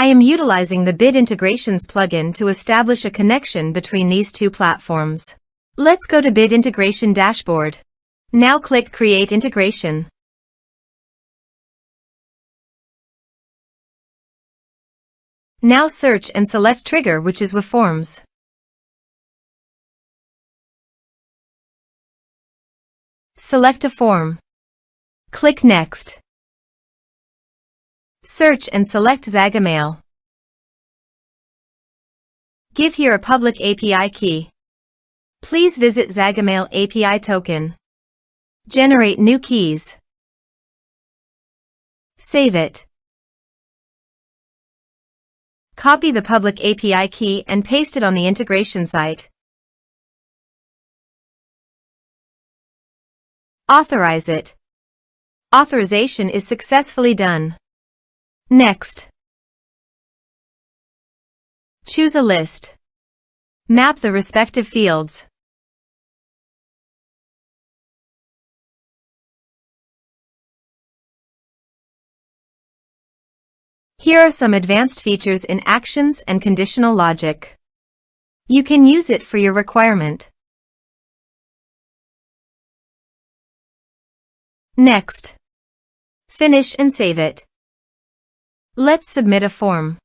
I am utilizing the Bid Integrations plugin to establish a connection between these two platforms. Let's go to Bid Integration Dashboard. Now click Create Integration. Now search and select Trigger, which is weForms. Select a form. Click Next. Search and select Zagomail. Give here a public API key. Please visit Zagomail API token. Generate new keys. Save it. Copy the public API key and paste it on the integration site. Authorize it. Authorization is successfully done. Next. Choose a list. Map the respective fields. Here are some advanced features in actions and conditional logic. You can use it for your requirement. Next. Finish and save it. Let's submit a form.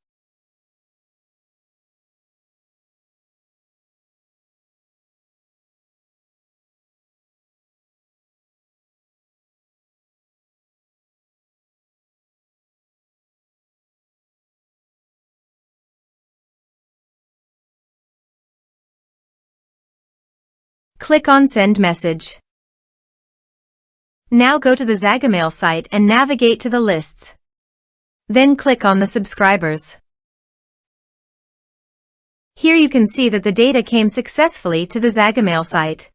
Click on Send Message. Now go to the Zagomail site and navigate to the lists. Then click on the subscribers. Here you can see that the data came successfully to the Zagomail site.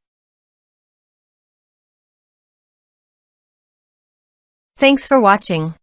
Thanks for watching.